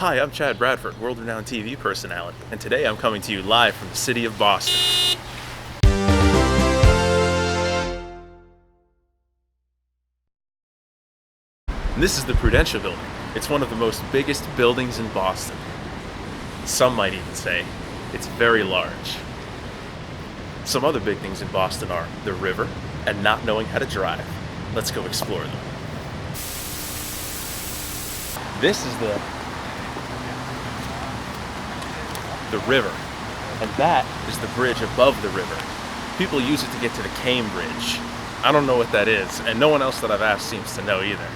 Hi, I'm Chad Bradford, world-renowned TV personality, and today I'm coming to you live from the city of Boston. This is the Prudential Building. It's one of the most biggest buildings in Boston. Some might even say it's very large. Some other big things in Boston are the river and not knowing how to drive. Let's go explore them. This is the river, and that is the bridge above the river. People use it to get to the Cambridge. I don't know what that is, and no one else that I've asked seems to know either.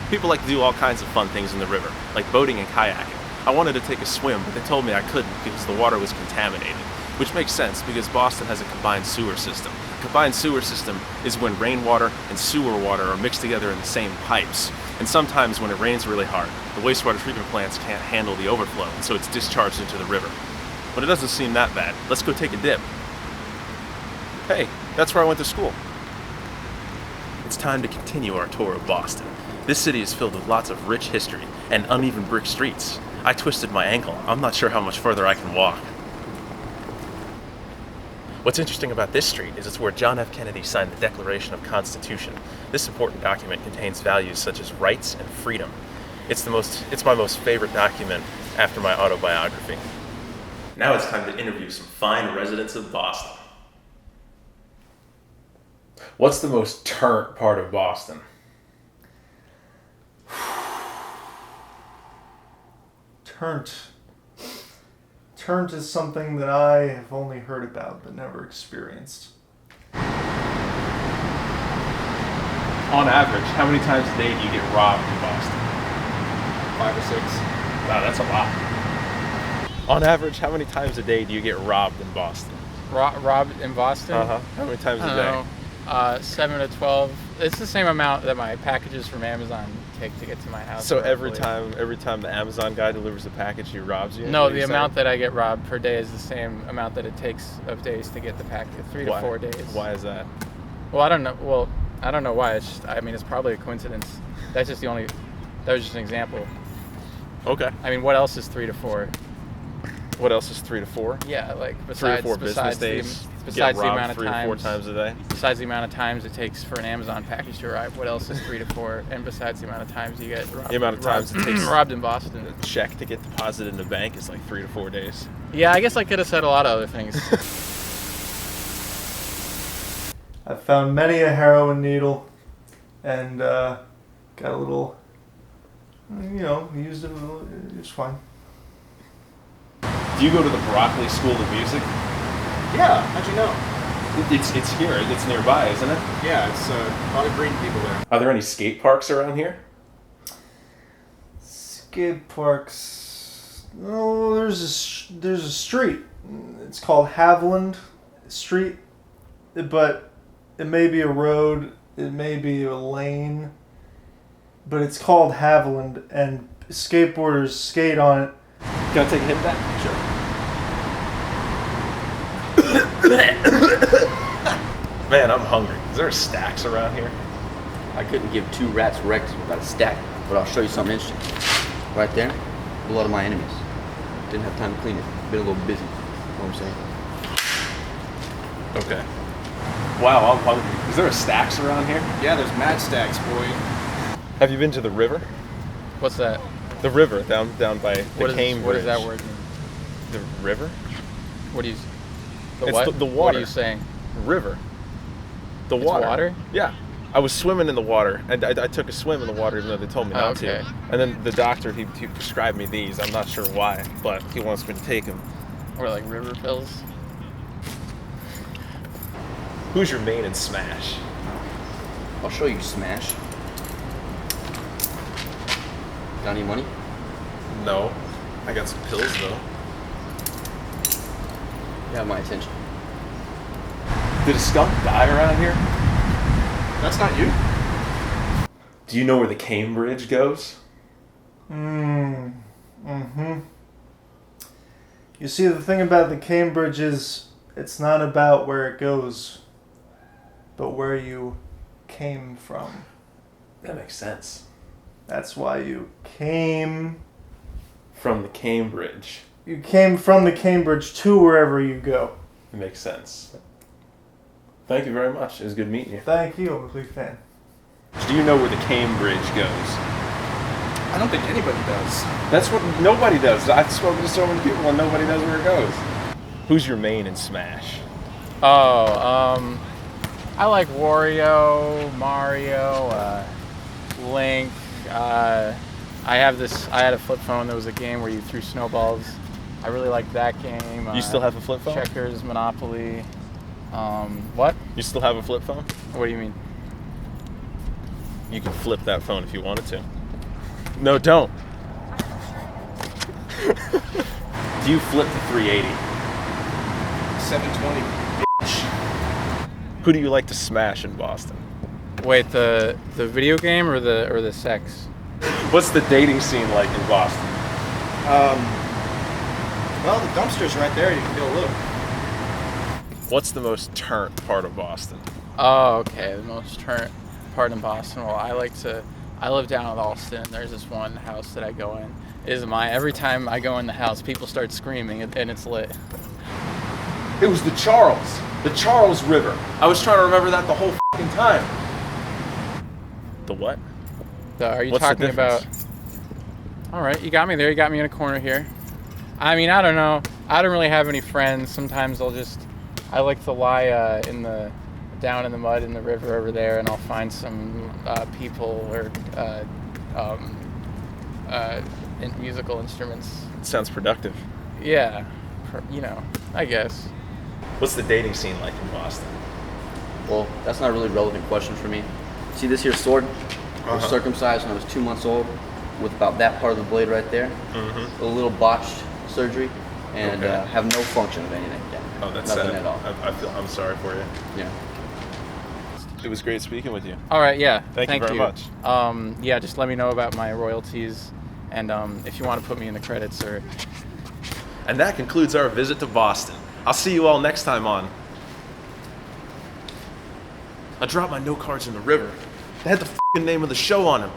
People like to do all kinds of fun things in the river, like boating and kayaking. I wanted to take a swim, but they told me I couldn't because the water was contaminated, which makes sense because Boston has a combined sewer system. A combined sewer system is when rainwater and sewer water are mixed together in the same pipes. And sometimes when it rains really hard, the wastewater treatment plants can't handle the overflow, and so it's discharged into the river. But it doesn't seem that bad. Let's go take a dip. Hey, that's where I went to school. It's time to continue our tour of Boston. This city is filled with lots of rich history and uneven brick streets. I twisted my ankle. I'm not sure how much further I can walk. What's interesting about this street is it's where John F. Kennedy signed the Declaration of Constitution. This important document contains values such as rights and freedom. It's my most favorite document after my autobiography. Now it's time to interview some fine residents of Boston. What's the most turnt part of Boston? Turnt is something that I have only heard about but never experienced. On average, how many times a day do you get robbed in Boston? 5 or 6. Wow, that's a lot. On average, how many times a day do you get robbed in Boston? Robbed in Boston? How many times a I day? don't know. 7 to 12. It's the same amount that my packages from Amazon take to get to my house. So every time the Amazon guy delivers a package, he robs you? No, the amount that I get robbed per day is the same amount that it takes of days to get the package. 3 to 4 days. Why is that? Well, I don't know. Why. It's just, it's probably a coincidence. That was just an example. Okay. I mean, what else is 3 to 4? What else is 3 to 4? Yeah, like 3 to 4 business days. Besides get the robbed amount of 3 to 4 times a day. Besides the amount of times it takes for an Amazon package to arrive, what else is 3 to 4? And besides the amount of times you get robbed, the amount of times it takes robbed in Boston. A check to get deposited in the bank is like 3 to 4 days. Yeah, I guess I could have said a lot of other things. I found many a heroin needle, and got a little, used it. It was fine. Do you go to the Broccoli School of Music? Yeah, how'd you know? It's here. It's nearby, isn't it? Yeah, it's a lot of green people there. Are there any skate parks around here? Skate parks. Oh, there's a street. It's called Haviland Street, but it may be a road. It may be a lane, but it's called Haviland, and skateboarders skate on it. Can I take a hit of that? Sure. Man, I'm hungry. Is there stacks around here? I couldn't give 2 rats wrecks without a stack, but I'll show you something interesting. Right there, a lot of my enemies. Didn't have time to clean it. Been a little busy. You know what I'm saying? Okay. Wow, I'm hungry. Is there a stacks around here? Yeah, there's mad stacks, boy. Have you been to the river? What's that? The river down by the Cambridge. What does that word mean? The river? What do you? It's what? the water. What are you saying? River. The It's water. water? Yeah. I was swimming in the water, and I took a swim in the water even though they told me not okay. to. And then the doctor, he prescribed me these. I'm not sure why, but he wants me to take them. Or like river pills? Who's your main in Smash? I'll show you Smash. Got any money? No. I got some pills, though. You have my attention. Did a skunk die around here? That's not you? Do you know where the Cambridge goes? You see, the thing about the Cambridge is it's not about where it goes, but where you came from. That makes sense. That's why you came. From the Cambridge. You came from the Cambridge to wherever you go. It makes sense. Thank you very much. It was good meeting you. Thank you. I'm a big fan. Do you know where the Cambridge goes? I don't think anybody does. That's what nobody does. I've spoken to so many people and nobody knows where it goes. Who's your main in Smash? Oh, I like Wario, Mario, Link. I had a flip phone. There was a game where you threw snowballs. I really liked that game. You still have a flip phone? Checkers, Monopoly. What? You still have a flip phone? What do you mean? You can flip that phone if you wanted to. No, don't. Do you flip the 380? 720. Who do you like to smash in Boston? Wait, the video game or the sex? What's the dating scene like in Boston? Well, the dumpster's right there. You can go look. What's the most turnt part of Boston? Oh, okay. The most turnt part in Boston. Well, I live down in Alston. There's this one house that I go in. Every time I go in the house, people start screaming and it's lit. It was the Charles River. I was trying to remember that the whole fucking time. The what? Are you What's the talking about? difference? All right, you got me there. You got me in a corner here. I mean, I don't know. I don't really have any friends. Sometimes I like to lie down in the mud in the river over there, and I'll find some people or musical instruments. Sounds productive. Yeah, I guess. What's the dating scene like in Boston? Well, that's not a really relevant question for me. See this here sword? I was circumcised when I was 2 months old with about that part of the blade right there. A little botched surgery and have no function of anything. Yeah. Oh, that's nothing sad. at all. I'm sorry for you. Yeah. It was great speaking with you. All right, yeah. Thank you very much. Yeah, just let me know about my royalties, and if you want to put me in the credits or. And that concludes our visit to Boston. I'll see you all next time on. I dropped my note cards in the river. They had the f***ing name of the show on them.